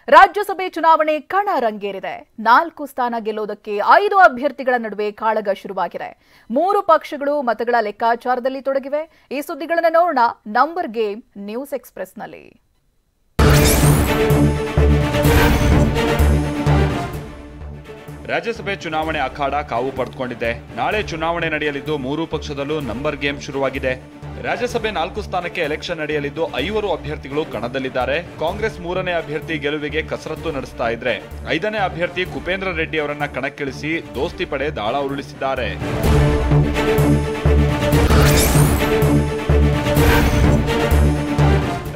ರಾಜ್ಯಸಭೆ ಚುನಾವಣೆ ಕಣ ರಂಗೇರಿದೆ. 4 ಸ್ಥಾನ ಗೆಲ್ಲೋದಕ್ಕೆ 5 ಅಭ್ಯರ್ಥಿಗಳ ನಡುವೆ ಕಾಳಗ ಶುರುವಾಗಿದೆ. 3 ಪಕ್ಷಗಳು ಮತಗಳ ಲೆಕ್ಕಾಚಾರದಲ್ಲಿ ತೊಡಗಿವೆ. ಈ ಸುದ್ದಿಗಳನ್ನು ನೋಡೋಣ ನಂಬರ್ ಗೇಮ್ ನ್ಯೂಸ್ ಎಕ್ಸ್‌ಪ್ರೆಸ್‌ನಲ್ಲಿ. ರಾಜ್ಯಸಭೆ ಚುನಾವಣೆ ಅಖಾಡ ಕಾವು ಪಡೆದುಕೊಂಡಿದೆ. ನಾಳೆ ಚುನಾವಣೆ ನಡೆಯಲಿದ್ದು 3 ಪಕ್ಷದಲ್ಲೂ ನಂಬರ್ ಗೇಮ್ ಶುರುವಾಗಿದೆ. ರಾಜ್ಯಸಭೆ 4 ಸ್ಥಾನಕ್ಕೆ ಎಲೆಕ್ಷನ್ ನಡೆಯಲಿದ್ದು 5 ಅಭ್ಯರ್ಥಿಗಳು ಕಣದಲ್ಲಿದ್ದಾರೆ. ಕಾಂಗ್ರೆಸ್ 3ನೇ ಅಭ್ಯರ್ಥಿ ಗೆಲುವಿಗೆ ಕಸರತ್ತು ನಡೆಸ್ತಾ ಇದ್ರೆ 5ನೇ ಅಭ್ಯರ್ಥಿ ಕುಪೇಂದ್ರ ರೆಡ್ಡಿ ಅವರನ್ನ ಕಣಕ್ಕಿಳಿಸಿ ದೋಸ್ತಿ ಪಡೆ ದಾಳ ಉರುಳಿಸಿದ್ದಾರೆ.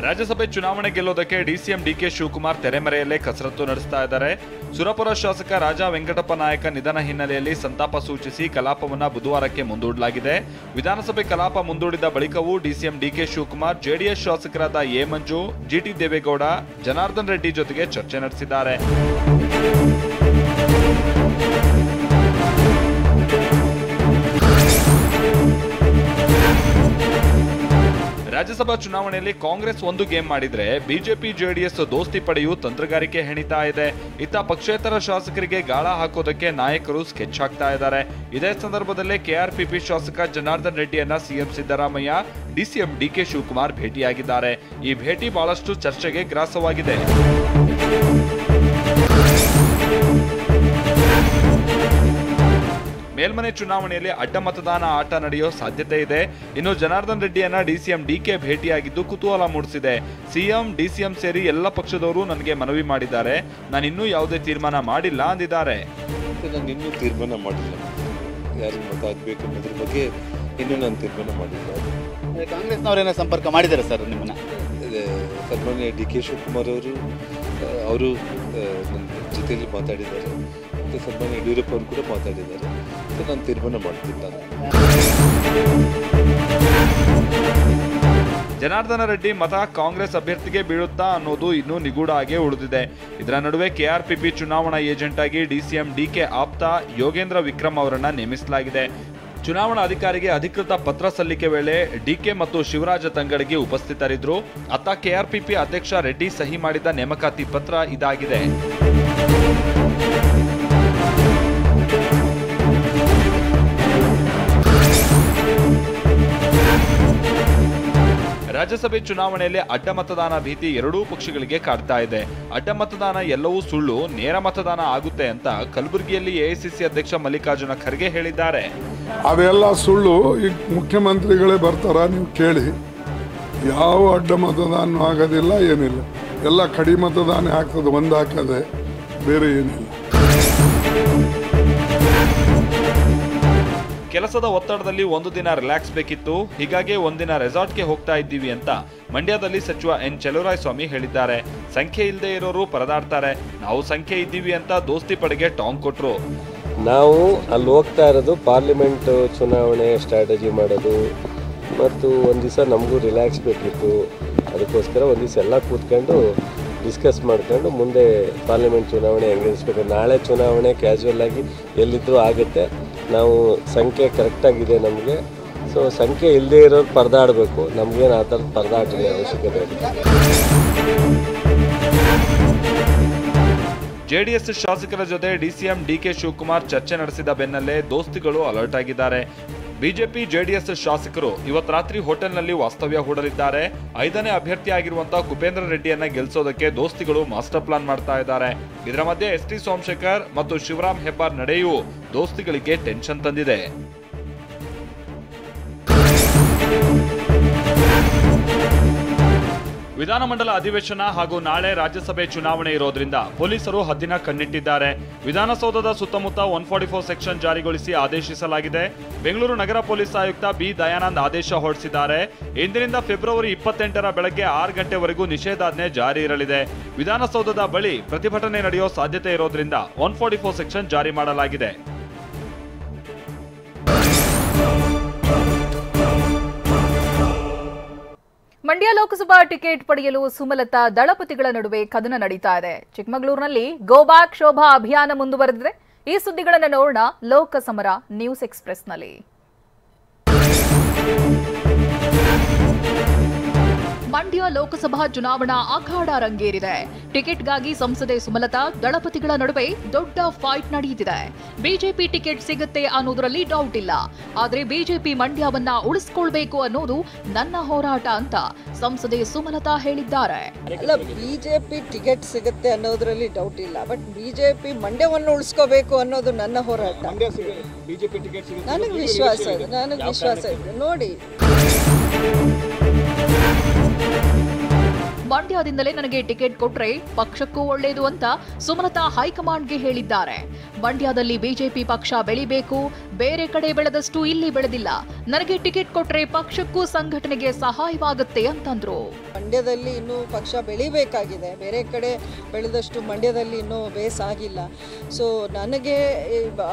ರಾಜ್ಯಸಭೆ ಚುನಾವಣೆ ಗೆಲ್ಲೋದಕ್ಕೆ ಡಿಸಿಎಂ ಡಿಕೆ ಶಿವಕುಮಾರ್ ತೆರೆಮರೆಯಲ್ಲೇ ಕಸರತ್ತು ನಡೆಸ್ತಾ ಇದ್ದಾರೆ. ಸುರಪುರ ಶಾಸಕ ರಾಜಾ ವೆಂಕಟಪ್ಪ ನಾಯಕ ನಿಧನ ಹಿನ್ನೆಲೆಯಲ್ಲಿ ಸಂತಾಪ ಸೂಚಿಸಿ ಕಲಾಪವನ್ನ ಬುಧವಾರಕ್ಕೆ ಮುಂದೂಡಲಾಗಿದೆ. ವಿಧಾನಸಭೆ ಕಲಾಪ ಮುಂದೂಡಿದ ಬಳಿಕವೂ ಡಿಸಿಎಂ ಡಿಕೆ ಶಿವಕುಮಾರ್ ಜೆಡಿಎಸ್ ಶಾಸಕರಾದ ಎ ಮಂಜು, ಜಿಟಿ ದೇವೇಗೌಡ, ಜನಾರ್ದನ್ ರೆಡ್ಡಿ ಜೊತೆಗೆ ಚರ್ಚೆ ನಡೆಸಿದ್ದಾರೆ. ರಾಜ್ಯಸಭಾ ಚುನಾವಣೆಯಲ್ಲಿ ಕಾಂಗ್ರೆಸ್ ಒಂದು ಗೇಮ್ ಮಾಡಿದ್ರೆ ಬಿಜೆಪಿ ಜೆಡಿಎಸ್ ದೋಸ್ತಿ ಪಡೆಯು ತಂತ್ರಗಾರಿಕೆ ಹೆಣಿತಾ ಇದೆ. ಇತ್ತ ಪಕ್ಷೇತರ ಶಾಸಕರಿಗೆ ಗಾಳ ಹಾಕೋದಕ್ಕೆ ನಾಯಕರು ಸ್ಕೆಚ್ ಹಾಕ್ತಾ ಇದ್ದಾರೆ. ಇದೇ ಸಂದರ್ಭದಲ್ಲೇ ಕೆಆರ್ಪಿಪಿ ಶಾಸಕ ಜನಾರ್ದನ್ ರೆಡ್ಡಿಯನ್ನ ಸಿಎಂ ಸಿದ್ದರಾಮಯ್ಯ, ಡಿಸಿಎಂ ಡಿಕೆ ಶಿವಕುಮಾರ್ ಭೇಟಿಯಾಗಿದ್ದಾರೆ. ಈ ಭೇಟಿ ಬಹಳಷ್ಟು ಚರ್ಚೆಗೆ ಗ್ರಾಸವಾಗಿದೆ. ಮೇಲ್ಮನೆ ಚುನಾವಣೆಯಲ್ಲಿ ಅಡ್ಡ ಮತದಾನ ಆಟ ನಡೆಯೋ ಸಾಧ್ಯತೆ ಇದೆ. ಇನ್ನು ಜನಾರ್ದನ್ ರೆಡ್ಡಿಯನ್ನ ಡಿಸಿಎಂ ಡಿಕೆ ಭೇಟಿಯಾಗಿದ್ದು ಕುತೂಹಲ ಮೂಡಿಸಿದೆ. ಸಿಎಂ ಡಿಸಿಎಂ ಸೇರಿ ಎಲ್ಲ ಪಕ್ಷದವರು ನನಗೆ ಮನವಿ ಮಾಡಿದ್ದಾರೆ. ನಾನು ಇನ್ನೂ ಯಾವುದೇ ತೀರ್ಮಾನ ಮಾಡಿಲ್ಲ ಅಂದಿದ್ದಾರೆ. ನಾನು ಇನ್ನೂ ತೀರ್ಮಾನ ಮಾಡಿಲ್ಲ, ಯಾರಿಗೆ ಮತ ಹಾಕಬೇಕು ಅನ್ನೋದ್ರ ಬಗ್ಗೆ ಇನ್ನೂ ನಾನು ತೀರ್ಮಾನ ಮಾಡಿಲ್ಲ. ಕಾಂಗ್ರೆಸ್ನವರೇನೋ ಸಂಪರ್ಕ ಮಾಡಿದ್ದಾರೆ ಸರ್ ನಿಮ್ಮನ್ನ? ಸನ್ಮಾನ್ಯ ಡಿ ಕೆ ಶಿವಕುಮಾರ್ ಅವರು ನನ್ನ ಜೊತೆಯಲ್ಲಿ ಮಾತಾಡಿದ್ದಾರೆ. ಮತ್ತು ಸನ್ಮಾನ್ಯ ಯಡಿಯೂರಪ್ಪ ಅವರು ಕೂಡ ಮಾತಾಡಿದ್ದಾರೆ. ನಾನು ತೀರ್ಮಾನ ಮಾಡ್ತಿಲ್ಲ. ಜನಾರ್ದನ ರೆಡ್ಡಿ ಮತ ಕಾಂಗ್ರೆಸ್ ಅಭ್ಯರ್ಥಿಗೆ ಬೀಳುತ್ತಾ ಅನ್ನೋದು ಇನ್ನೂ ನಿಗೂಢ ಆಗೇ ಉಳಿದಿದೆ. ಇದರ ನಡುವೆ ಕೆಆರ್ಪಿಪಿ ಚುನಾವಣಾ ಏಜೆಂಟ್ ಆಗಿ ಡಿಸಿಎಂ ಡಿಕೆ ಆಪ್ತ ಯೋಗೇಂದ್ರ ವಿಕ್ರಮ್ ಅವರನ್ನ ನೇಮಿಸಲಾಗಿದೆ. ಚುನಾವಣಾ ಅಧಿಕಾರಿಗೆ ಅಧಿಕೃತ ಪತ್ರ ಸಲ್ಲಿಕೆ ವೇಳೆ ಡಿಕೆ ಮತ್ತು ಶಿವರಾಜ ತಂಗಡಗಿ ಉಪಸ್ಥಿತರಿದ್ದರು. ಅತ್ತ ಕೆಆರ್ಪಿಪಿ ಅಧ್ಯಕ್ಷ ರೆಡ್ಡಿ ಸಹಿ ಮಾಡಿದ ನೇಮಕಾತಿ ಪತ್ರ ಇದಾಗಿದೆ. ರಾಜ್ಯಸಭೆ ಚುನಾವಣೆಯಲ್ಲಿ ಅಡ್ಡ ಮತದಾನ ಭೀತಿ ಎರಡೂ ಪಕ್ಷಗಳಿಗೆ ಕಾಡ್ತಾ ಇದೆ. ಅಡ್ಡ ಮತದಾನ ಎಲ್ಲವೂ ಸುಳ್ಳು, ನೇರ ಮತದಾನ ಆಗುತ್ತೆ ಅಂತ ಕಲಬುರಗಿಯಲ್ಲಿ ಎಐಸಿಸಿ ಅಧ್ಯಕ್ಷ ಮಲ್ಲಿಕಾರ್ಜುನ ಖರ್ಗೆ ಹೇಳಿದ್ದಾರೆ. ಅದೆಲ್ಲ ಸುಳ್ಳು. ಈಗ ಮುಖ್ಯಮಂತ್ರಿಗಳೇ ಬರ್ತಾರ, ನೀವು ಕೇಳಿ. ಯಾವ ಅಡ್ಡ ಮತದಾನ ಆಗೋದಿಲ್ಲ, ಏನಿಲ್ಲ. ಎಲ್ಲ ಕಡಿ ಮತದಾನ ಆಗ್ತದೆ, ಒಂದು ಹಾಕದೆ, ಬೇರೆ ಏನಿಲ್ಲ. ಕೆಲಸದ ಒತ್ತಡದಲ್ಲಿ ಒಂದು ದಿನ ರಿಲ್ಯಾಕ್ಸ್ ಬೇಕಿತ್ತು, ಹೀಗಾಗಿ ಒಂದಿನ ರೆಸಾರ್ಟ್ಗೆ ಹೋಗ್ತಾ ಇದ್ದೀವಿ ಅಂತ ಮಂಡ್ಯದಲ್ಲಿ ಸಚಿವ ಎನ್ ಚೆಲುವರಾಯಸ್ವಾಮಿ ಹೇಳಿದ್ದಾರೆ. ಸಂಖ್ಯೆ ಇಲ್ಲದೆ ಇರೋರು ಪರದಾಡ್ತಾರೆ, ನಾವು ಸಂಖ್ಯೆ ಇದ್ದೀವಿ ಅಂತ ದೋಸ್ತಿ ಪಡೆಗೆ ಟಾಂಗ್ ಕೊಟ್ರು. ನಾವು ಅಲ್ಲಿ ಹೋಗ್ತಾ ಇರೋದು ಪಾರ್ಲಿಮೆಂಟ್ ಚುನಾವಣೆ ಸ್ಟ್ರಾಟಜಿ ಮಾಡೋದು, ಮತ್ತು ಒಂದು ದಿವಸ ನಮಗೂ ರಿಲ್ಯಾಕ್ಸ್ ಬೇಕಿತ್ತು. ಅದಕ್ಕೋಸ್ಕರ ಒಂದು ದಿವಸ ಎಲ್ಲ ಕೂತ್ಕೊಂಡು ಡಿಸ್ಕಸ್ ಮಾಡ್ಕೊಂಡು ಮುಂದೆ ಪಾರ್ಲಿಮೆಂಟ್ ಚುನಾವಣೆ ಹೆಂಗೆ ನಡೆಸಬೇಕು. ನಾಳೆ ಚುನಾವಣೆ ಕ್ಯಾಶುವಲ್ ಆಗಿ ಎಲ್ಲಿದ್ದರೂ ಆಗುತ್ತೆ. ನಾವು ಸಂಖ್ಯೆ ಕರೆಕ್ಟಾಗಿದೆ ನಮಗೆ. ಸೊ ಸಂಖ್ಯೆ ಇಲ್ಲದೆ ಇರೋರು ಪರದಾಡಬೇಕು, ನಮಗೇನು ಆ ಥರದ ಪರದಾಟದ ಅವಶ್ಯಕತೆ ಇದೆ. ಜೆಡಿಎಸ್ ಶಾಸಕರ ಜೊತೆ ಡಿಸಿಎಂ ಡಿಕೆ ಶಿವಕುಮಾರ್ ಚರ್ಚೆ ನಡೆಸಿದ ಬೆನ್ನಲ್ಲೇ ದೋಸ್ತಿಗಳು ಅಲರ್ಟ್ ಆಗಿದ್ದಾರೆ. ಬಿಜೆಪಿ ಜೆಡಿಎಸ್ ಶಾಸಕರು ಇವತ್ತು ರಾತ್ರಿ ಹೋಟೆಲ್ನಲ್ಲಿ ವಾಸ್ತವ್ಯ ಹೂಡಲಿದ್ದಾರೆ. 5ನೇ ಅಭ್ಯರ್ಥಿಯಾಗಿರುವಂತಹ ಕುಪೇಂದ್ರ ರೆಡ್ಡಿಯನ್ನ ಗೆಲ್ಲಿಸೋದಕ್ಕೆ ದೋಸ್ತಿಗಳು ಮಾಸ್ಟರ್ ಪ್ಲಾನ್ ಮಾಡ್ತಾ ಇದ್ದಾರೆ. ಇದರ ಮಧ್ಯೆ ಎಸ್ಟಿ ಸೋಮಶೇಖರ್ ಮತ್ತು ಶಿವರಾಮ್ ಹೆಬ್ಬಾರ್ ನಡೆಯೂ ದೋಸ್ತಿಗಳಿಗೆ ಟೆನ್ಷನ್ ತಂದಿದೆ. ವಿಧಾನಮಂಡಲ ಅಧಿವೇಶನ ಹಾಗೂ ನಾಳೆ ರಾಜ್ಯಸಭೆ ಚುನಾವಣೆ ಇರೋದ್ರಿಂದ ಪೊಲೀಸರು ಹದ್ದಿನ ಕಣ್ಣಿಟ್ಟಿದ್ದಾರೆ. ವಿಧಾನಸೌಧದ ಸುತ್ತಮುತ್ತ 144 ಸೆಕ್ಷನ್ ಜಾರಿಗೊಳಿಸಿ ಆದೇಶಿಸಲಾಗಿದೆ. ಬೆಂಗಳೂರು ನಗರ ಪೊಲೀಸ್ ಆಯುಕ್ತ ಬಿ ದಯಾನಂದ್ ಆದೇಶ ಹೊರಡಿಸಿದ್ದಾರೆ. ಇಂದಿನಿಂದ ಫೆಬ್ರವರಿ 28ರ ಬೆಳಗ್ಗೆ 6 ಗಂಟೆವರೆಗೂ ನಿಷೇಧಾಜ್ಞೆ ಜಾರಿ ಇರಲಿದೆ. ವಿಧಾನಸೌಧದ ಬಳಿ ಪ್ರತಿಭಟನೆ ನಡೆಯೋ ಸಾಧ್ಯತೆ ಇರೋದ್ರಿಂದ 144 ಸೆಕ್ಷನ್ ಜಾರಿ ಮಾಡಲಾಗಿದೆ. ಮಂಡ್ಯ ಲೋಕಸಭಾ ಟಿಕೆಟ್ ಪಡೆಯಲು ಸುಮಲತಾ ದಳಪತಿಗಳ ನಡುವೆ ಕದನ ನಡೀತಾ ಇದೆ. ಚಿಕ್ಕಮಗಳೂರಿನಲ್ಲಿ ಗೋ ಬ್ಯಾಕ್ ಶೋಭಾ ಅಭಿಯಾನ ಮುಂದುವರೆದಿದೆ. ಈ ಸುದ್ದಿಗಳನ್ನು ನೋಡೋಣ ಲೋಕಸಮರ ನ್ಯೂಸ್ ಎಕ್ಸ್‌ಪ್ರೆಸ್‌ನಲ್ಲಿ. ಮಂಡ್ಯ ಲೋಕಸಭಾ ಚುನಾವಣಾ ಅಖಾಡ ರಂಗೇರಿದೆ. ಟಿಕೆಟ್ಗಾಗಿ ಸಂಸದೆ ಸುಮಲತಾ ದಳಪತಿಗಳ ನಡುವೆ ದೊಡ್ಡ ಫೈಟ್ ನಡೆಯುತ್ತಿದೆ. ಬಿಜೆಪಿ ಟಿಕೆಟ್ ಸಿಗುತ್ತೆ ಅನ್ನೋದರಲ್ಲಿ ಡೌಟ್ ಇಲ್ಲ. ಆದರೆ ಬಿಜೆಪಿ ಮಂಡ್ಯವನ್ನ ಉಳಿಸಿಕೊಳ್ಬೇಕು ಅನ್ನೋದು ನನ್ನ ಹೋರಾಟ ಅಂತ ಸಂಸದೆ ಸುಮಲತಾ ಹೇಳಿದ್ದಾರೆ. ಅಲ್ಲ, ಬಿಜೆಪಿ ಟಿಕೆಟ್ ಸಿಗುತ್ತೆ ಅನ್ನೋದ್ರಲ್ಲಿ ಡೌಟ್ ಇಲ್ಲ, ಬಟ್ ಬಿಜೆಪಿ ಮಂಡ್ಯವನ್ನು ಉಳಿಸ್ಕೋಬೇಕು ಅನ್ನೋದು ನನ್ನ ಹೋರಾಟ. ನನಗೆ ವಿಶ್ವಾಸ ಇದೆ ನೋಡಿ. ಮಂಡ್ಯದಿಂದಲೇ ನನಗೆ ಟಿಕೆಟ್ ಕೊಟ್ರೆ ಪಕ್ಷಕ್ಕೂ ಒಳ್ಳೆಯದು ಅಂತ ಸುಮಲತಾ ಹೈಕಮಾಂಡ್ಗೆ ಹೇಳಿದ್ದಾರೆ. ಮಂಡ್ಯದಲ್ಲಿ ಬಿಜೆಪಿ ಪಕ್ಷ ಬೆಳಿಬೇಕು, ಬೇರೆ ಕಡೆ ಬೆಳೆದಷ್ಟು ಇಲ್ಲಿ ಬೆಳೆದಿಲ್ಲ. ನನಗೆ ಟಿಕೆಟ್ ಕೊಟ್ರೆ ಪಕ್ಷಕ್ಕೂ ಸಂಘಟನೆಗೆ ಸಹಾಯವಾಗುತ್ತೆ ಅಂತಂದ್ರು. ಮಂಡ್ಯದಲ್ಲಿ ಇನ್ನೂ ಪಕ್ಷ ಬೆಳಿಬೇಕಾಗಿದೆ, ಬೇರೆ ಕಡೆ ಬೆಳೆದಷ್ಟು ಮಂಡ್ಯದಲ್ಲಿ ಇನ್ನೂ ಬೇಸ್ ಆಗಿಲ್ಲ. ಸೊ ನನಗೆ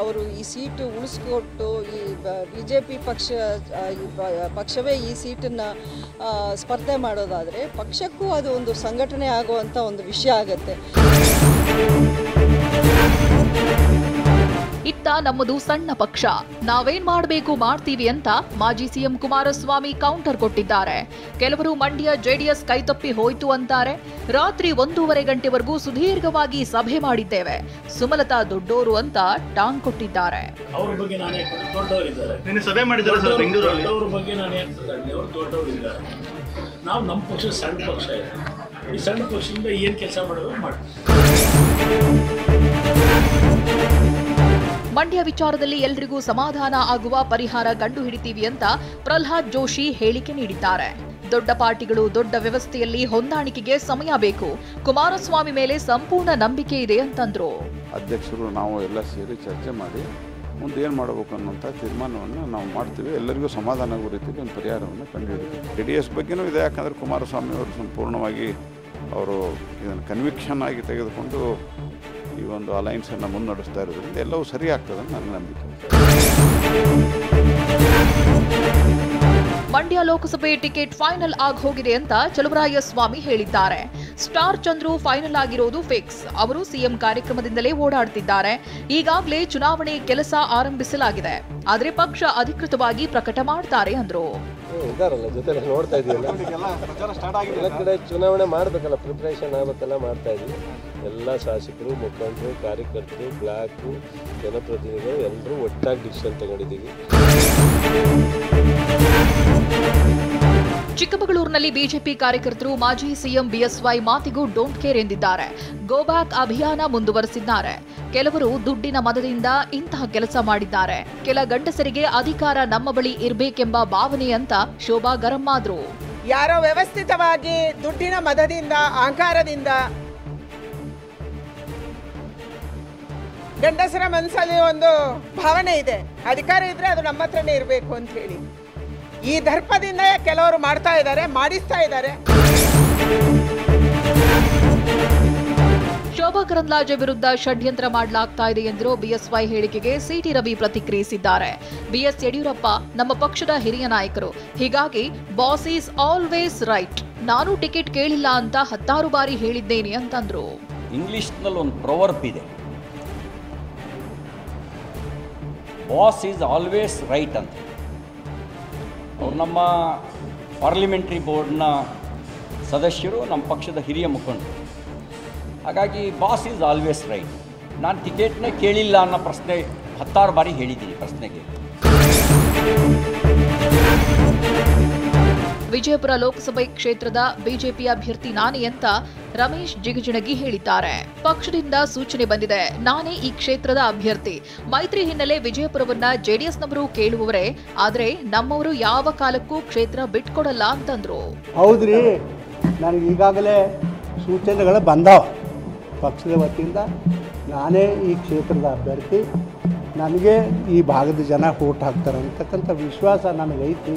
ಅವರು ಈ ಸೀಟು ಉಳಿಸ್ಕೊಟ್ಟು ಈ ಬಿಜೆಪಿ ಪಕ್ಷವೇ ಈ ಸೀಟನ್ನು ಸ್ಪರ್ಧೆ ಮಾಡೋದಾದರೆ ಪಕ್ಷಕ್ಕೂ ಅದು ಒಂದು ಸಂಘಟನೆ ಆಗುವಂಥ ಒಂದು ವಿಷಯ ಆಗುತ್ತೆ. ಇತ್ತ ನಮ್ಮದು ಸಣ್ಣ ಪಕ್ಷ, ನಾವೇನ್ ಮಾಡಬೇಕು ಮಾಡ್ತೀವಿ ಅಂತ ಮಾಜಿ ಸಿಎಂ ಕುಮಾರಸ್ವಾಮಿ ಕೌಂಟರ್ ಕೊಟ್ಟಿದ್ದಾರೆ. ಕೆಲವರು ಮಂಡ್ಯ ಜೆಡಿಎಸ್ ಕೈತಪ್ಪಿ ಹೋಯ್ತು ಅಂತಾರೆ. ರಾತ್ರಿ 1:30 ಗಂಟೆವರೆಗೂ ಸುದೀರ್ಘವಾಗಿ ಸಭೆ ಮಾಡಿದ್ದೇವೆ. ಸುಮಲತಾ ದೊಡ್ಡೋರು ಅಂತ ಟಾಂಗ್ ಕೊಟ್ಟಿದ್ದಾರೆ. ನಾವು ನಮ್ಮ ಪಕ್ಷ ಸಣ್ಣ ಪಕ್ಷ ಇದೆ, ಈ ಸಣ್ಣ ಪಕ್ಷದಿಂದ ಏನು ಕೆಲಸ ಮಾಡೋದು ಮಾಡಿ. ಮಂಡ್ಯ ವಿಚಾರದಲ್ಲಿ ಎಲ್ರಿಗೂ ಸಮಾಧಾನ ಆಗುವ ಪರಿಹಾರ ಕಂಡುಹಿಡಿತೀವಿ ಅಂತ ಪ್ರಹ್ಲಾದ್ ಜೋಶಿ ಹೇಳಿಕೆ ನೀಡಿದ್ದಾರೆ. ದೊಡ್ಡ ಪಾರ್ಟಿಗಳು ದೊಡ್ಡ ವ್ಯವಸ್ಥೆಯಲ್ಲಿ ಹೊಂದಾಣಿಕೆಗೆ ಸಮಯ ಬೇಕು. ಕುಮಾರಸ್ವಾಮಿ ಮೇಲೆ ಸಂಪೂರ್ಣ ನಂಬಿಕೆ ಇದೆ ಅಂತಂದ್ರು. ಅಧ್ಯಕ್ಷರು ನಾವು ಎಲ್ಲ ಸೇರಿ ಚರ್ಚೆ ಮಾಡಿ ಮುಂದೆ ಏನು ಮಾಡಬೇಕು ಅನ್ನೋಂಥ ತೀರ್ಮಾನವನ್ನು ನಾವು ಮಾಡ್ತೀವಿ. ಎಲ್ಲರಿಗೂ ಸಮಾಧಾನ ಆಗೋ ರೀತಿಯಲ್ಲಿ ಒಂದು ಪರಿಹಾರವನ್ನು ಕಂಡುಹಿಡಿತೀವಿ. JDS ಬಗ್ಗೆನೂ ಇದೆ, ಯಾಕಂದರೆ ಕುಮಾರಸ್ವಾಮಿ ಅವರು ಸಂಪೂರ್ಣವಾಗಿ ಅವರು ಇದನ್ನು ಕನ್ವಿಕ್ಷನ್ ಆಗಿ ತೆಗೆದುಕೊಂಡು ಈ ಒಂದು ಅಲೈನ್ಸನ್ನು ಮುನ್ನಡೆಸ್ತಾ ಇರೋದ್ರಿಂದ ಎಲ್ಲವೂ ಸರಿ ಆಗ್ತದೆ ಅಂತ ನನ್ನ ನಂಬಿಕೆ. ಮಂಡ್ಯ ಲೋಕಸಭೆ ಟಿಕೆಟ್ ಫೈನಲ್ ಆಗಿ ಹೋಗಿದೆ ಅಂತ ಚಲುವರಾಯಸ್ವಾಮಿ ಹೇಳಿದ್ದಾರೆ. ಸ್ಟಾರ್ ಚಂದ್ರು ಫೈನಲ್ ಆಗಿರೋದು ಫಿಕ್ಸ್. ಅವರು ಸಿಎಂ ಕಾರ್ಯಕ್ರಮದಿಂದಲೇ ಓಡಾಡ್ತಿದ್ದಾರೆ. ಈಗಾಗಲೇ ಚುನಾವಣೆ ಕೆಲಸ ಆರಂಭಿಸಲಾಗಿದೆ, ಆದರೆ ಪಕ್ಷ ಅಧಿಕೃತವಾಗಿ ಪ್ರಕಟ ಮಾಡ್ತಾರೆ ಅಂದ್ರು. ಇದಾರಲ್ಲ ಜೊತೆ ನೋಡ್ತಾ ಇದೀವಲ್ಲ, ಎಲ್ಲ ಕಡೆ ಚುನಾವಣೆ ಮಾಡಬೇಕಲ್ಲ, ಪ್ರಿಪ್ರೇಷನ್ ಆಗಬೇಕಲ್ಲ, ಮಾಡ್ತಾ ಇದೀವಿ. ಎಲ್ಲ ಶಾಸಕರು, ಮುಖಂಡರು, ಕಾರ್ಯಕರ್ತರು, ಬ್ಲಾಕು, ಜನಪ್ರತಿನಿಧಿಗಳು ಎಲ್ಲರೂ ಒಟ್ಟಾಗಿ ಡಿಸಿಷನ್ ತಗೊಂಡಿದ್ದೀವಿ. ಚಿಕ್ಕಮಗಳೂರಿನಲ್ಲಿ ಬಿಜೆಪಿ ಕಾರ್ಯಕರ್ತರು ಮಾಜಿ ಸಿಎಂ ಬಿಎಸ್ವೈ ಮಾತಿಗೂ ಡೋಂಟ್ ಕೇರ್ ಎಂದಿದ್ದಾರೆ. ಗೋ ಬ್ಯಾಕ್ ಅಭಿಯಾನ ಮುಂದುವರೆಸಿದ್ದಾರೆ. ಕೆಲವರು ದುಡ್ಡಿನ ಮದದಿಂದ ಇಂತಹ ಕೆಲಸ ಮಾಡಿದ್ದಾರೆ. ಕೆಲ ಗಂಡಸರಿಗೆ ಅಧಿಕಾರ ನಮ್ಮ ಬಳಿ ಇರಬೇಕೆಂಬ ಭಾವನೆ ಅಂತ ಶೋಭಾ ಗರಂ ಆದ್ರು. ಯಾರೋ ವ್ಯವಸ್ಥಿತವಾಗಿ ದುಡ್ಡಿನ ಮದದಿಂದ, ಅಹಂಕಾರದಿಂದ ಗಂಡಸರ ಮನಸ್ಸಲ್ಲಿ ಒಂದು ಭಾವನೆ ಇದೆ, ಅಧಿಕಾರ ಇದ್ರೆ ಅದು ನಮ್ಮ ಹತ್ರನೇ ಇರಬೇಕು ಅಂತ ಹೇಳಿ. ಈ ದರ್ಪದಿಂದ ಕೆಲವರು ಮಾಡ್ತಾ ಇದ್ದಾರೆ, ಮಾಡಿಸ್ತಾ ಇದ್ದಾರೆ. ಶೋಭಾ ಕರಂದ್ಲಾಜೆ ವಿರುದ್ಧ ಷಡ್ಯಂತ್ರ ಮಾಡಲಾಗ್ತಾ ಇದೆ ಎಂದಿರೋ ಬಿಎಸ್ವೈ ಹೇಳಿಕೆಗೆ ಸಿಟಿ ರವಿ ಪ್ರತಿಕ್ರಿಯಿಸಿದ್ದಾರೆ. ಬಿಎಸ್ ಯಡಿಯೂರಪ್ಪ ನಮ್ಮ ಪಕ್ಷದ ಹಿರಿಯ ನಾಯಕರು, ಹೀಗಾಗಿ ಬಾಸ್ ಈಸ್ ಆಲ್ವೇಸ್ ರೈಟ್. ನಾನು ಟಿಕೆಟ್ ಕೇಳಿಲ್ಲ ಅಂತ 10 ಬಾರಿ ಹೇಳಿದ್ದೇನೆ ಅಂತಂದ್ರು. ಇಂಗ್ಲಿಷ್ನಲ್ಲಿ ಒಂದು ಪ್ರೊವರ್ಬ್ ಇದೆ, ಬಾಸ್ ಈಸ್ ಆಲ್ವೇಸ್ ರೈಟ್ ಅಂತ. ಅವ್ರು ನಮ್ಮ ಪಾರ್ಲಿಮೆಂಟ್ರಿ ಬೋರ್ಡ್ನ ಸದಸ್ಯರು, ನಮ್ಮ ಪಕ್ಷದ ಹಿರಿಯ ಮುಖಂಡರು. ಹಾಗಾಗಿ ಬಾಸ್ ಈಸ್ ಆಲ್ವೇಸ್ ರೈಟ್. ನಾನು ಟಿಕೆಟ್ನೇ ಕೇಳಿಲ್ಲ ಅನ್ನೋ ಪ್ರಶ್ನೆ 10 ಬಾರಿ ಹೇಳಿದ್ದೀನಿ ಪ್ರಶ್ನೆಗೆ. ವಿಜಯಪುರ ಲೋಕಸಭೆ ಕ್ಷೇತ್ರದ ಬಿಜೆಪಿ ಅಭ್ಯರ್ಥಿ ನಾನೇ ಅಂತ ರಮೇಶ್ ಜಿಗಜಿಣಗಿ ಹೇಳಿದ್ದಾರೆ. ಪಕ್ಷದಿಂದ ಸೂಚನೆ ಬಂದಿದೆ, ನಾನೇ ಈ ಕ್ಷೇತ್ರದ ಅಭ್ಯರ್ಥಿ. ಮೈತ್ರಿ ಹಿನ್ನೆಲೆ ವಿಜಯಪುರವನ್ನ ಜೆಡಿಎಸ್ನವರು ಕೇಳುವವರೇ, ಆದ್ರೆ ನಮ್ಮವರು ಯಾವ ಕಾಲಕ್ಕೂ ಕ್ಷೇತ್ರ ಬಿಟ್ಕೊಡಲ್ಲ ಅಂತಂದ್ರು. ಹೌದ್ರಿ, ನನಗೆ ಈಗಾಗಲೇ ಸೂಚನೆಗಳು ಬಂದಾವ ಪಕ್ಷದ ವತಿಯಿಂದ. ನಾನೇ ಈ ಕ್ಷೇತ್ರದ ಅಭ್ಯರ್ಥಿ, ನನಗೆ ಈ ಭಾಗದ ಜನ ಓಟ್ ಹಾಕ್ತಾರೆ ಅಂತಕ್ಕಂಥ ವಿಶ್ವಾಸ ನನಗೈತಿ.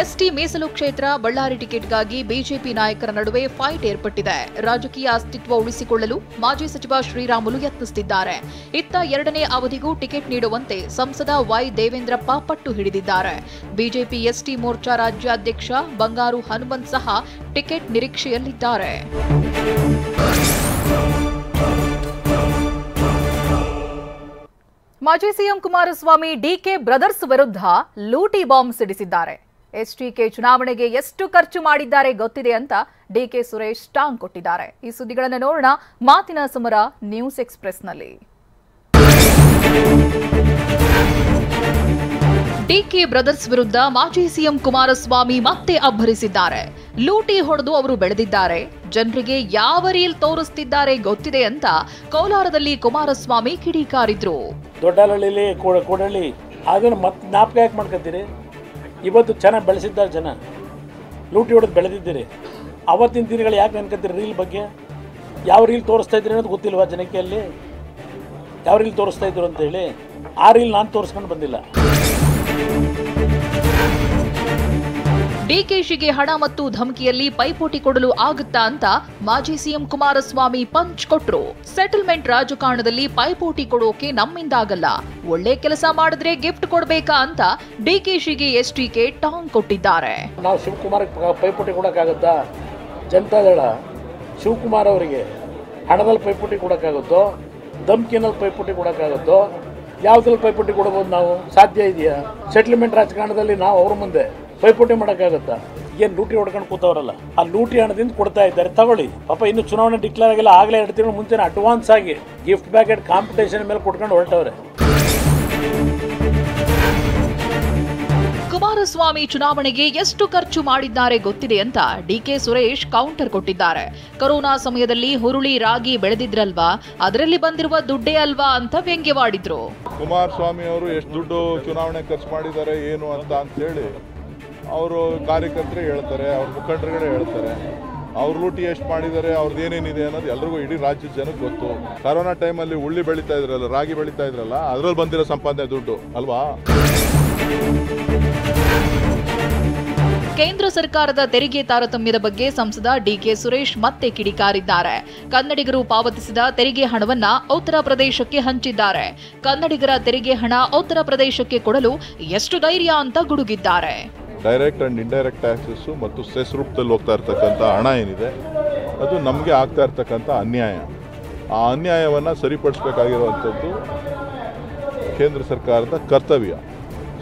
ಎಸ್ಟಿ ಮೀಸಲು ಕ್ಷೇತ್ರ ಬಳ್ಳಾರಿ ಟಿಕೆಟ್ಗಾಗಿ ಬಿಜೆಪಿ ನಾಯಕರ ನಡುವೆ ಫೈಟ್ ಏರ್ಪಟ್ಟಿದೆ. ರಾಜಕೀಯ ಅಸ್ತಿತ್ವ ಉಳಿಸಿಕೊಳ್ಳಲು ಮಾಜಿ ಸಚಿವ ಶ್ರೀರಾಮುಲು ಯತ್ನಿಸುತ್ತಿದ್ದಾರೆ. ಇತ್ತ 2ನೇ ಅವಧಿಗೂ ಟಿಕೆಟ್ ನೀಡುವಂತೆ ಸಂಸದ ವೈ ದೇವೇಂದ್ರಪ್ಪ ಪಟ್ಟು ಹಿಡಿದಿದ್ದಾರೆ. ಬಿಜೆಪಿ ಎಸ್ಟಿ ಮೋರ್ಚಾ ರಾಜ್ಯಾಧ್ಯಕ್ಷ ಬಂಗಾರು ಹನುಮಂತ್ ಸಹ ಟಿಕೆಟ್ ನಿರೀಕ್ಷೆಯಲ್ಲಿದ್ದಾರೆ. ಮಾಜಿ ಸಿಎಂ ಕುಮಾರಸ್ವಾಮಿ ಡಿಕೆ ಬ್ರದರ್ಸ್ ವಿರುದ್ಧ ಲೂಟಿ ಬಾಂಬ್ ಸಿಡಿಸಿದ್ದಾರೆ. ಎಸ್ಟಿಕೆ ಚುನಾವಣೆಗೆ ಎಷ್ಟು ಖರ್ಚು ಮಾಡಿದ್ದಾರೆ ಗೊತ್ತಿದೆ ಅಂತ ಡಿಕೆ ಸುರೇಶ್ ಟಾಂಗ್ ಕೊಟ್ಟಿದ್ದಾರೆ. ಈ ಸುದ್ದಿಗಳನ್ನು ನೋಡೋಣ ಮಾತಿನ ಸಮರ ನ್ಯೂಸ್ ಎಕ್ಸ್‌ಪ್ರೆಸ್‌ನಲ್ಲಿ. ಡಿಕೆ ಬ್ರದರ್ಸ್ ವಿರುದ್ಧ ಮಾಜಿ ಸಿಎಂ ಕುಮಾರಸ್ವಾಮಿ ಮತ್ತೆ ಅಬ್ಬರಿಸಿದ್ದಾರೆ. ಲೂಟಿ ಹೊಡೆದು ಅವರು ಬೆಳೆದಿದ್ದಾರೆ, ಜನರಿಗೆ ಯಾವ ರೀಲ್ ತೋರಿಸ್ತಿದ್ದಾರೆ ಗೊತ್ತಿದೆ ಅಂತ ಕೋಲಾರದಲ್ಲಿ ಕುಮಾರಸ್ವಾಮಿ ಕಿಡಿಕಾರಿದ್ರು. ದೊಡ್ಡಹಳ್ಳಿ ಕೂಡಳ್ಳಿ ಅದನ್ನು ಮತ್ತೆ ಜ್ಞಾಪಕ ಯಾಕೆ ಮಾಡ್ಕೊತೀರಿ? ಇವತ್ತು ಚೆನ್ನಾಗಿ ಬೆಳೆಸಿದ್ದಾರೆ ಜನ, ಲೂಟಿ ಹೊಡೆದು ಬೆಳೆದಿದ್ದೀರಿ. ಅವತ್ತಿನ ದಿನಗಳು ಯಾಕೆ ನೆನ್ಕೊತೀರಿ? ರೀಲ್ ಬಗ್ಗೆ ಯಾವ ರೀಲ್ ತೋರಿಸ್ತಾ ಇದ್ರಿ ಅನ್ನೋದು ಗೊತ್ತಿಲ್ವಾ ಜನಕ್ಕೆ? ಅಲ್ಲಿ ಯಾವ ರೀಲ್ ತೋರಿಸ್ತಾ ಇದ್ರು ಅಂತ ಹೇಳಿ ಆ ರೀಲ್ ನಾನು ತೋರಿಸ್ಕೊಂಡು ಬಂದಿಲ್ಲ. ಡಿಕೆಶಿಗೆ ಹಣ ಮತ್ತು ಧಮಕಿಯಲ್ಲಿ ಪೈಪೋಟಿ ಕೊಡಲು ಆಗುತ್ತಾ ಅಂತ ಮಾಜಿ ಸಿಎಂ ಕುಮಾರಸ್ವಾಮಿ ಪಂಚ್ ಕೊಟ್ರು. ಸೆಟಲ್ಮೆಂಟ್ ರಾಜಕಾರಣದಲ್ಲಿ ಪೈಪೋಟಿ ಕೊಡೋಕೆ ನಮ್ಮಿಂದಾಗಲ್ಲ, ಒಳ್ಳೆ ಕೆಲಸ ಮಾಡಿದ್ರೆ ಗಿಫ್ಟ್ ಕೊಡ್ಬೇಕಾ ಅಂತ ಡಿಕೆಶಿಗೆ ಎಸ್ಟಿಕೆ ಟಾಂಗ್ ಕೊಟ್ಟಿದ್ದಾರೆ. ನಾವು ಶಿವಕುಮಾರ್ ಪೈಪೋಟಿ ಕೊಡೋಕ್ಕಾಗುತ್ತಾ? ಜನತಾದಳ ಶಿವಕುಮಾರ್ ಅವರಿಗೆ ಹಣದಲ್ಲಿ ಪೈಪೋಟಿ ಕೊಡೋಕ್ಕಾಗುತ್ತೋ? ಧಮಕಿನಲ್ಲಿ ಪೈಪೋಟಿ ಕೊಡೋಕ್ಕಾಗುತ್ತೋ? ಯಾವುದ್ರಲ್ಲಿ ಪೈಪೋಟಿ ಕೊಡಬಹುದು? ನಾವು ಸಾಧ್ಯ ಇದೆಯಾ? ಸೆಟಲ್ಮೆಂಟ್ ರಾಜಕಾರಣದಲ್ಲಿ ನಾವು ಅವ್ರ ಮುಂದೆ ಪೈಪೋಟಿ ಮಾಡೋಕ್ಕಾಗತ್ತಾ? ಏನು ಲೂಟಿ ಹೊಡ್ಕೊಂಡು ಕೂತವರಲ್ಲ, ಆ ಲೂಟಿ ಹಣದಿಂದ ಕೊಡ್ತಾ ಇದ್ದಾರೆ, ತಗೊಳ್ಳಿ. ಪಾಪ ಇನ್ನು ಚುನಾವಣೆ ಡಿಕ್ಲೇರ್ ಆಗಿಲ್ಲ, ಆಗಲೇ 2 ತಿಂಗಳು ಮುಂಚೆ ಅಡ್ವಾನ್ಸ್ ಆಗಿ ಗಿಫ್ಟ್ ಪ್ಯಾಕೆಟ್ ಕಾಂಪಿಟೇಷನ್ ಮೇಲೆ ಕೊಟ್ಕೊಂಡು ಹೊರಟವ್ರೆ. ಕುಮಾರಸ್ವಾಮಿ ಚುನಾವಣೆಗೆ ಎಷ್ಟು ಖರ್ಚು ಮಾಡಿದ್ದಾರೆ ಗೊತ್ತಿದೆ ಅಂತ ಡಿಕೆ ಸುರೇಶ್ ಕೌಂಟರ್ ಕೊಟ್ಟಿದ್ದಾರೆ. ಕೊರೋನಾ ಸಮಯದಲ್ಲಿ ಹುರುಳಿ ರಾಗಿ ಬೆಳೆದಿದ್ರಲ್ವಾ, ಅದರಲ್ಲಿ ಬಂದಿರುವ ದುಡ್ಡೇ ಅಲ್ವಾ ಅಂತ ವ್ಯಂಗ್ಯವಾಡಿದ್ರು. ಕುಮಾರಸ್ವಾಮಿ ಅವರು ಎಷ್ಟು ದುಡ್ಡು ಚುನಾವಣೆ ಖರ್ಚು ಮಾಡಿದ್ದಾರೆ ಏನು ಅಂತ ಹೇಳಿ ಅವರು ಕಾರ್ಯಕರ್ತರು ಹೇಳ್ತಾರೆ, ಅವ್ರ ಮುಖಂಡರುಗಳೇ ಹೇಳ್ತಾರೆ. ಅವ್ರ ಲೂಟಿ ಎಷ್ಟು ಮಾಡಿದ್ದಾರೆ, ಅವ್ರದ್ದು ಏನೇನಿದೆ ಅನ್ನೋದು ಎಲ್ರಿಗೂ ಇಡೀ ರಾಜ್ಯದ ಜನಕ್ಕೆ ಗೊತ್ತು. ಕರೋನಾ ಟೈಮಲ್ಲಿ ಉಳ್ಳಿ ಬೆಳೀತಾ ಇದ್ರಲ್ಲ, ರಾಗಿ ಬೆಳೀತಾ ಇದ್ರಲ್ಲ, ಅದರಲ್ಲಿ ಬಂದಿರೋ ಸಂಪಾದನೆ ದುಡ್ಡು ಅಲ್ವಾ? ಕೇಂದ್ರ ಸರ್ಕಾರದ ತೆರಿಗೆ ತಾರತಮ್ಯದ ಬಗ್ಗೆ ಸಂಸದ ಡಿಕೆ ಸುರೇಶ್ ಮತ್ತೆ ಕಿಡಿಕಾರಿದ್ದಾರೆ. ಕನ್ನಡಿಗರು ಪಾವತಿಸಿದ ತೆರಿಗೆ ಹಣವನ್ನ ಉತ್ತರ ಪ್ರದೇಶಕ್ಕೆ ಹಂಚಿದ್ದಾರೆ. ಕನ್ನಡಿಗರ ತೆರಿಗೆ ಹಣ ಉತ್ತರ ಪ್ರದೇಶಕ್ಕೆ ಕೊಡಲು ಎಷ್ಟು ಧೈರ್ಯ ಅಂತ ಗುಡುಗಿದ್ದಾರೆ. ಡೈರೆಕ್ಟ್ ಅಂಡ್ ಇಂಡೈರೆಕ್ಟ್ ಟ್ಯಾಕ್ಸಸ್ ಮತ್ತು ಸೆಸ್ ರೂಪದಲ್ಲಿ ಹೋಗ್ತಾ ಇರ್ತಕ್ಕಂಥ ಹಣ ಏನಿದೆ ಅದು ನಮಗೆ ಆಗ್ತಾ ಇರ್ತಕ್ಕಂಥ ಅನ್ಯಾಯ. ಆ ಅನ್ಯಾಯವನ್ನು ಸರಿಪಡಿಸಬೇಕಾಗಿರುವಂಥದ್ದು ಕೇಂದ್ರ ಸರ್ಕಾರದ ಕರ್ತವ್ಯ.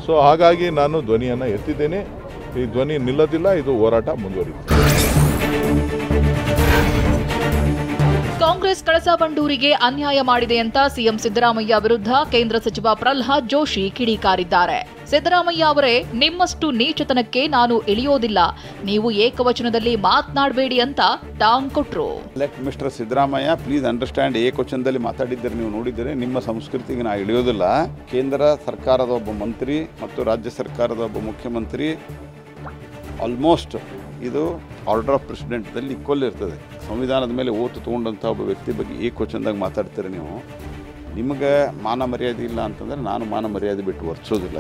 ಸೊ ಹಾಗಾಗಿ ನಾನು ಧ್ವನಿಯನ್ನು ಎತ್ತಿದ್ದೇನೆ. ಈ ಧ್ವನಿ ನಿಲ್ಲದಿಲ್ಲ, ಇದು ಹೋರಾಟ ಮುಂದುವರಿಯುತ್ತೆ. ಕಾಂಗ್ರೆಸ್ ಕಳಸಾ ಬಂಡೂರಿಗೆ ಅನ್ಯಾಯ ಮಾಡಿದೆ ಅಂತ ಸಿಎಂ ಸಿದ್ದರಾಮಯ್ಯ ವಿರುದ್ಧ ಕೇಂದ್ರ ಸಚಿವ ಪ್ರಹ್ಲಾದ್ ಜೋಶಿ ಕಿಡಿಕಾರಿದ್ದಾರೆ. ಸಿದ್ದರಾಮಯ್ಯ ಅವರೇ, ನಿಮ್ಮಷ್ಟು ನೀಚತನಕ್ಕೆ ನಾನು ಇಳಿಯೋದಿಲ್ಲ, ನೀವು ಏಕವಚನದಲ್ಲಿ ಮಾತನಾಡಬೇಡಿ ಅಂತ ಟಾಂಗ್ ಕೊಟ್ರು. ಮಿಸ್ಟರ್ ಸಿದ್ದರಾಮಯ್ಯ, ಪ್ಲೀಸ್ ಅಂಡರ್ಸ್ಟ್ಯಾಂಡ್, ಏಕವಚನದಲ್ಲಿ ಮಾತಾಡಿದ್ದರೆ ನೀವು ನೋಡಿದರೆ ನಿಮ್ಮ ಸಂಸ್ಕೃತಿಗೆ ನಾ ಇಳಿಯೋದಿಲ್ಲ. ಕೇಂದ್ರ ಸರ್ಕಾರದ ಒಬ್ಬ ಮಂತ್ರಿ ಮತ್ತು ರಾಜ್ಯ ಸರ್ಕಾರದ ಒಬ್ಬ ಮುಖ್ಯಮಂತ್ರಿ ಆಲ್ಮೋಸ್ಟ್ ಇದು ಆರ್ಡರ್ ಆಫ್ ಪ್ರೆಸಿಡೆಂಟ್ದಲ್ಲಿ ಈಕ್ವಲ್ ಇರ್ತದೆ. ಸಂವಿಧಾನದ ಮೇಲೆ ಓತು ತೊಗೊಂಡಂಥ ಒಬ್ಬ ವ್ಯಕ್ತಿ ಬಗ್ಗೆ ಏಕವಚನದಾಗ ಮಾತಾಡ್ತೀರಿ ನೀವು. ನಿಮಗೆ ಮಾನ ಮರ್ಯಾದೆ ಇಲ್ಲ ಅಂತಂದರೆ ನಾನು ಮಾನ ಮರ್ಯಾದೆ ಬಿಟ್ಟು ವರ್ತಿಸೋದಿಲ್ಲ.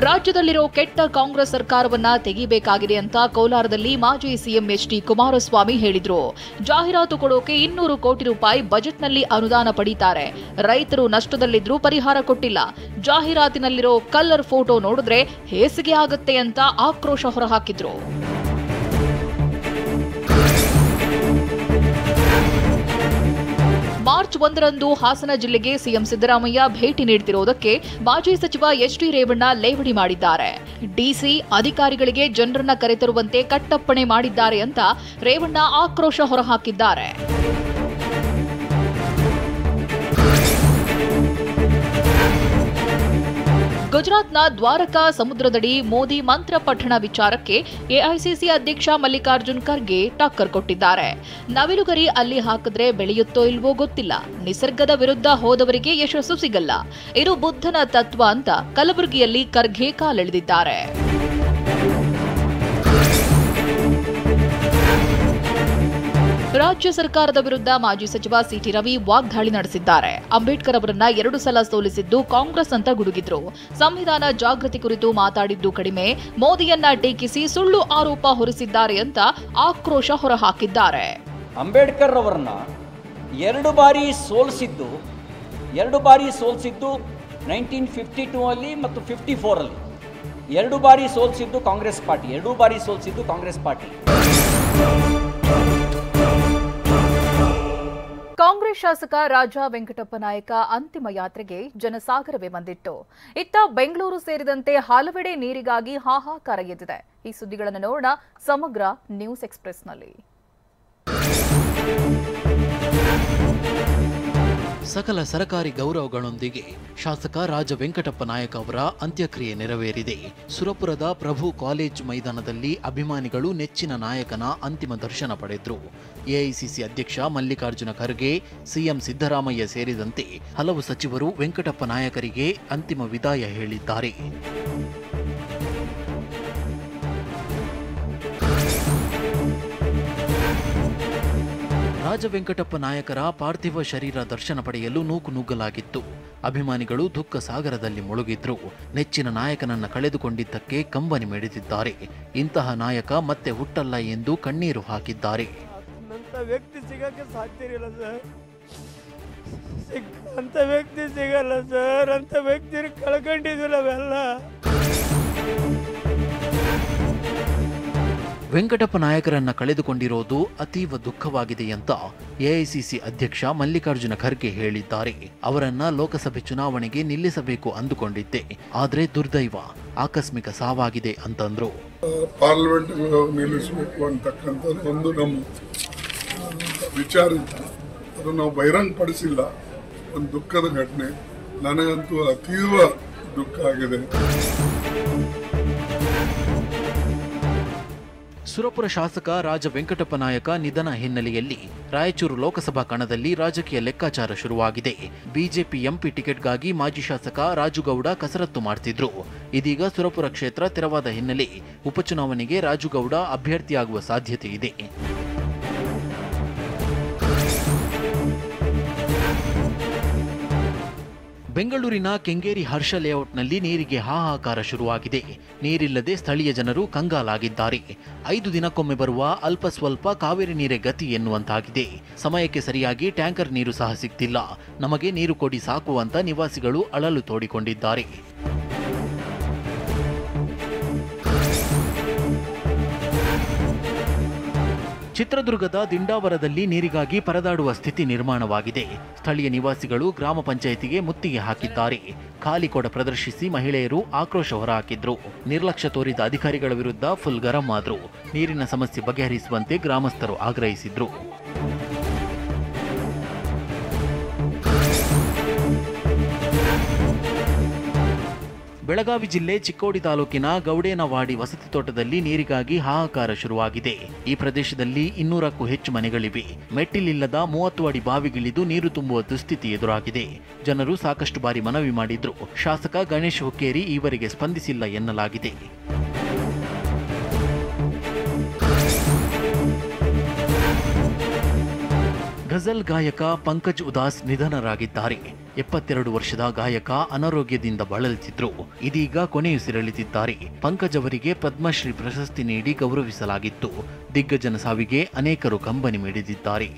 ರಾಜ್ಯದಲ್ಲಿರೋ ಕೆಟ್ಟ ಕಾಂಗ್ರೆಸ್ ಸರ್ಕಾರವನ್ನ ತೆಗಿಬೇಕಾಗಿದೆ ಅಂತ ಕೋಲಾರದಲ್ಲಿ ಮಾಜಿ ಸಿಎಂ ಎಚ್ಡಿ ಕುಮಾರಸ್ವಾಮಿ ಹೇಳಿದ್ರು. ಜಾಹೀರಾತು ಕೊಡೋಕೆ 200 ಕೋಟಿ ರೂಪಾಯಿ ಬಜೆಟ್ನಲ್ಲಿ ಅನುದಾನ ಪಡೀತಾರೆ. ರೈತರು ನಷ್ಟದಲ್ಲಿದ್ರೂ ಪರಿಹಾರ ಕೊಟ್ಟಿಲ್ಲ. ಜಾಹೀರಾತಿನಲ್ಲಿರೋ ಕಲರ್ ಫೋಟೋ ನೋಡಿದ್ರೆ ಹೇಸಿಗೆ ಆಗುತ್ತೆ ಅಂತ ಆಕ್ರೋಶ ಹೊರಹಾಕಿದ್ರು. ಮಾರ್ಚ್ 1ರಂದು ಹಾಸನ ಜಿಲ್ಲೆಗೆ ಸಿಎಂ ಸಿದ್ದರಾಮಯ್ಯ ಭೇಟಿ ನೀಡುತ್ತಿರುವುದಕ್ಕೆ ಮಾಜಿ ಸಚಿವ ಎಚ್ಡಿ ರೇವಣ್ಣ ಲೇವಡಿ ಮಾಡಿದ್ದಾರೆ. ಡಿಸಿ ಅಧಿಕಾರಿಗಳಿಗೆ ಜನರನ್ನ ಕರೆತರುವಂತೆ ಕಟ್ಟಪ್ಪಣೆ ಮಾಡಿದ್ದಾರೆ ಅಂತ ರೇವಣ್ಣ ಆಕ್ರೋಶ ಹೊರಹಾಕಿದ್ದಾರೆ. ಗುಜರಾತ್ನ ದ್ವಾರಕಾ ಸಮುದ್ರದಡಿ ಮೋದಿ ಮಂತ್ರ ಪಠಣ ವಿಚಾರಕ್ಕೆ ಎಐಸಿಸಿ ಅಧ್ಯಕ್ಷ ಮಲ್ಲಿಕಾರ್ಜುನ್ ಖರ್ಗೆ ಟಕ್ಕರ್ ಕೊಟ್ಟಿದ್ದಾರೆ. ನವಿಲುಗರಿ ಅಲ್ಲಿ ಹಾಕಿದ್ರೆ ಬೆಳೆಯುತ್ತೋ ಇಲ್ವೋ ಗೊತ್ತಿಲ್ಲ, ನಿಸರ್ಗದ ವಿರುದ್ಧ ಹೋದವರಿಗೆ ಯಶಸ್ಸು ಸಿಗಲ್ಲ, ಇದು ಬುದ್ಧನ ತತ್ವ ಅಂತ ಕಲಬುರಗಿಯಲ್ಲಿ ಖರ್ಗೆ ಕಾಲೆಳೆದಿದ್ದಾರೆ. ರಾಜ್ಯ ಸರ್ಕಾರದ ವಿರುದ್ಧ ಮಾಜಿ ಸಚಿವ ಸಿಟಿ ರವಿ ವಾಗ್ದಾಳಿ ನಡೆಸಿದ್ದಾರೆ. ಅಂಬೇಡ್ಕರ್ ಅವರನ್ನ 2 ಸಲ ಸೋಲಿಸಿದ್ದು ಕಾಂಗ್ರೆಸ್ ಅಂತ ಗುಡುಗಿದ್ರು. ಸಂವಿಧಾನ ಜಾಗೃತಿ ಕುರಿತು ಮಾತಾಡಿದ್ದು ಕಡಿಮೆ, ಮೋದಿಯನ್ನ ಟೀಕಿಸಿ ಸುಳ್ಳು ಆರೋಪ ಹೊರಿಸಿದ್ದಾರೆ ಅಂತ ಆಕ್ರೋಶ ಹೊರಹಾಕಿದ್ದಾರೆ. ಅಂಬೇಡ್ಕರ್ ಅವರನ್ನ 2 ಬಾರಿ ಸೋಲಿಸಿದ್ದು 1952 ಅಲ್ಲಿ ಮತ್ತು 54 ಅಲ್ಲಿ 2 ಬಾರಿ ಸೋಲಿಸಿದ್ದು ಕಾಂಗ್ರೆಸ್ ಪಾರ್ಟಿ. ಕಾಂಗ್ರೆಸ್ ಶಾಸಕ ರಾಜ ವೆಂಕಟಪ್ಪ ನಾಯಕ ಅಂತಿಮ ಯಾತ್ರೆಗೆ ಜನಸಾಗರವೇ ಬಂದಿತ್ತು. ಇತ್ತ ಬೆಂಗಳೂರು ಸೇರಿದಂತೆ ಹಲವೆಡೆ ನೀರಿಗಾಗಿ ಹಾಹಾಕಾರ ಎದ್ದಿದೆ. ಈ ಸುದ್ದಿಗಳನ್ನು ನೋಡೋಣ ಸಮಗ್ರ ನ್ಯೂಸ್ ಎಕ್ಸ್‌ಪ್ರೆಸ್‌ನಲ್ಲಿ. ಸಕಲ ಸರ್ಕಾರಿ ಗೌರವಗಳೊಂದಿಗೆ ಶಾಸಕ ರಾಜ ವೆಂಕಟಪ್ಪ ನಾಯಕ ಅವರ ಅಂತ್ಯಕ್ರಿಯೆ ನೆರವೇರಿದೆ. ಸುರಪುರದ ಪ್ರಭು ಕಾಲೇಜ್ ಮೈದಾನದಲ್ಲಿ ಅಭಿಮಾನಿಗಳು ನೆಚ್ಚಿನ ನಾಯಕನ ಅಂತಿಮ ದರ್ಶನ ಪಡೆದರು. ಎಐಸಿಸಿ ಅಧ್ಯಕ್ಷ ಮಲ್ಲಿಕಾರ್ಜುನ ಖರ್ಗೆ, ಸಿಎಂ ಸಿದ್ದರಾಮಯ್ಯ ಸೇರಿದಂತೆ ಹಲವು ಸಚಿವರು ವೆಂಕಟಪ್ಪ ನಾಯಕರಿಗೆ ಅಂತಿಮ ವಿದಾಯ ಹೇಳಿದ್ದಾರೆ. ರಾಜ ವೆಂಕಟಪ್ಪ ನಾಯಕರ ಪಾರ್ಥಿವ ಶರೀರ ದರ್ಶನ ಪಡೆಯಲು ನೂಕುನುಗ್ಗಲಾಗಿತ್ತು. ಅಭಿಮಾನಿಗಳು ದುಃಖ ಸಾಗರದಲ್ಲಿ ಮುಳುಗಿದ್ರು. ನೆಚ್ಚಿನ ನಾಯಕನನ್ನ ಕಳೆದುಕೊಂಡಿದ್ದಕ್ಕೆ ಕಂಬನಿ ಮಿಡಿದಿದ್ದಾರೆ. ಇಂತಹ ನಾಯಕ ಮತ್ತೆ ಹುಟ್ಟಲ್ಲ ಎಂದು ಕಣ್ಣೀರು ಹಾಕಿದ್ದಾರೆ. ವ್ಯಕ್ತಿ ಸಿಗಕ್ಕೆ ಸಾಧ್ಯ ಇಲ್ಲ ಸರ್, ಅಂತ ವ್ಯಕ್ತಿ ಸಿಗಲ್ಲ ಸರ್, ಅಂತ ವ್ಯಕ್ತಿ ಕಳ್ಕೊಂಡಿದ್ವಿ ನಾವೆಲ್ಲ. ವೆಂಕಟಪ್ಪ ನಾಯಕರನ್ನ ಕಳೆದುಕೊಂಡಿರೋದು ಅತೀವ ದುಃಖವಾಗಿದೆ ಅಂತ ಎಐಸಿಸಿ ಅಧ್ಯಕ್ಷ ಮಲ್ಲಿಕಾರ್ಜುನ ಖರ್ಗೆ ಹೇಳಿದ್ದಾರೆ. ಅವರನ್ನ ಲೋಕಸಭೆ ಚುನಾವಣೆಗೆ ನಿಲ್ಲಿಸಬೇಕು ಅಂದುಕೊಂಡಿದ್ದೆ, ಆದ್ರೆ ದುರ್ದೈವ ಆಕಸ್ಮಿಕ ಸಾವಾಗಿದೆ ಅಂತಂದ್ರು. ಪಾರ್ಲಿಮೆಂಟ್ ನಿಲ್ಲಿಸಬೇಕು ಅಂತಕ್ಕಂಥದ್ದು ಒಂದು ನಮ್ಮ ವಿಚಾರ ಇತ್ತು, ಅದು ನಾವು ಬಹಿರಂಗಪಡಿಸಿಲ್ಲ. ಒಂದು ದುಃಖದ ಘಟನೆ, ನನಗಂತೂ ಅತೀವ ದುಃಖ ಆಗಿದೆ. ಸುರಪುರ ಶಾಸಕ ರಾಜ ವೆಂಕಟಪ್ಪ ನಾಯಕ ನಿಧನ ಹಿನ್ನೆಲೆಯಲ್ಲಿ ರಾಯಚೂರು ಲೋಕಸಭಾ ಕಣದಲ್ಲಿ ರಾಜಕೀಯ ಲೆಕ್ಕಾಚಾರ ಶುರುವಾಗಿದೆ. ಬಿಜೆಪಿ ಎಂಪಿ ಟಿಕೆಟ್ಗಾಗಿ ಮಾಜಿ ಶಾಸಕ ರಾಜುಗೌಡ ಕಸರತ್ತು ಮಾಡ್ತಿದ್ರು. ಇದೀಗ ಸುರಪುರ ಕ್ಷೇತ್ರ ತೆರವಾದ ಹಿನ್ನೆಲೆ ಉಪಚುನಾವಣೆಗೆ ರಾಜುಗೌಡ ಅಭ್ಯರ್ಥಿಯಾಗುವ ಸಾಧ್ಯತೆ ಇದೆ. ಬೆಂಗಳೂರಿನ ಕೆಂಗೇರಿ ಹರ್ಷ ಲೇಔಟ್ನಲ್ಲಿ ನೀರಿಗೆ ಹಾಹಾಕಾರ ಶುರುವಾಗಿದೆ. ನೀರಿಲ್ಲದೆ ಸ್ಥಳೀಯ ಜನರು ಕಂಗಾಲಾಗಿದ್ದಾರೆ. 5 ದಿನಕ್ಕೊಮ್ಮೆ ಬರುವ ಅಲ್ಪ ಸ್ವಲ್ಪ ಕಾವೇರಿ ನೀರೇ ಗತಿ ಎನ್ನುವಂತಾಗಿದೆ. ಸಮಯಕ್ಕೆ ಸರಿಯಾಗಿ ಟ್ಯಾಂಕರ್ ನೀರು ಸಹ ಸಿಗ್ತಿಲ್ಲ, ನಮಗೆ ನೀರು ಕೊಡಿ ಸಾಕು ಅಂತ ನಿವಾಸಿಗಳು ಅಳಲು ತೋಡಿಕೊಂಡಿದ್ದಾರೆ. ಚಿತ್ರದುರ್ಗದ ದಿಂಡಾವರದಲ್ಲಿ ನೀರಿಗಾಗಿ ಪರದಾಡುವ ಸ್ಥಿತಿ ನಿರ್ಮಾಣವಾಗಿದೆ. ಸ್ಥಳೀಯ ನಿವಾಸಿಗಳು ಗ್ರಾಮ ಪಂಚಾಯಿತಿಗೆ ಮುತ್ತಿಗೆ ಹಾಕಿದ್ದಾರೆ. ಖಾಲಿ ಕೊಡ ಪ್ರದರ್ಶಿಸಿ ಮಹಿಳೆಯರು ಆಕ್ರೋಶ ಹೊರಹಾಕಿದ್ರು. ನಿರ್ಲಕ್ಷ್ಯ ತೋರಿದ ಅಧಿಕಾರಿಗಳ ವಿರುದ್ಧ ಫುಲ್ ಗರಂ ಆದ್ರು. ನೀರಿನ ಸಮಸ್ಯೆ ಬಗೆಹರಿಸುವಂತೆ ಗ್ರಾಮಸ್ಥರು ಆಗ್ರಹಿಸಿದ್ರು. ಬೆಳಗಾವಿ ಜಿಲ್ಲೆ ಚಿಕ್ಕೋಡಿ ತಾಲೂಕಿನ ಗೌಡೇನವಾಡಿ ವಸತಿ ತೋಟದಲ್ಲಿ ನೀರಿಗಾಗಿ ಹಾಹಾಕಾರ ಶುರುವಾಗಿದೆ. ಈ ಪ್ರದೇಶದಲ್ಲಿ 200ಕ್ಕೂ ಹೆಚ್ಚು ಮನೆಗಳಿವೆ. ಮೆಟ್ಟಿಲಿಲ್ಲದ 30 ಅಡಿ ಬಾವಿಗಿಳಿದು ನೀರು ತುಂಬುವ ದುಸ್ಥಿತಿ ಎದುರಾಗಿದೆ. ಜನರು ಸಾಕಷ್ಟು ಬಾರಿ ಮನವಿ ಮಾಡಿದ್ರು. ಶಾಸಕ ಗಣೇಶ್ ಹುಕ್ಕೇರಿ ಈವರೆಗೆ ಸ್ಪಂದಿಸಿಲ್ಲ ಎನ್ನಲಾಗಿದೆ. ಗಜಲ್ ಗಾಯಕ ಪಂಕಜ್ ಉದಾಸ್ ನಿಧನರಾಗಿದ್ದಾರೆ. 72 ವರ್ಷದ ಗಾಯಕ ಅನಾರೋಗ್ಯದಿಂದ ಬಳಲುತ್ತಿದ್ರು. ಇದೀಗ ಕೊನೆಯುಸಿರೆಳೆದಿದ್ದಾರೆ. ಪಂಕಜ್ ಅವರಿಗೆ ಪದ್ಮಶ್ರೀ ಪ್ರಶಸ್ತಿ ನೀಡಿ ಗೌರವಿಸಲಾಗಿತ್ತು. ದಿಗ್ಗಜನ ಸಾವಿಗೆ ಅನೇಕರು ಕಂಬನಿ ಮಿಡಿದಿದ್ದಾರೆ.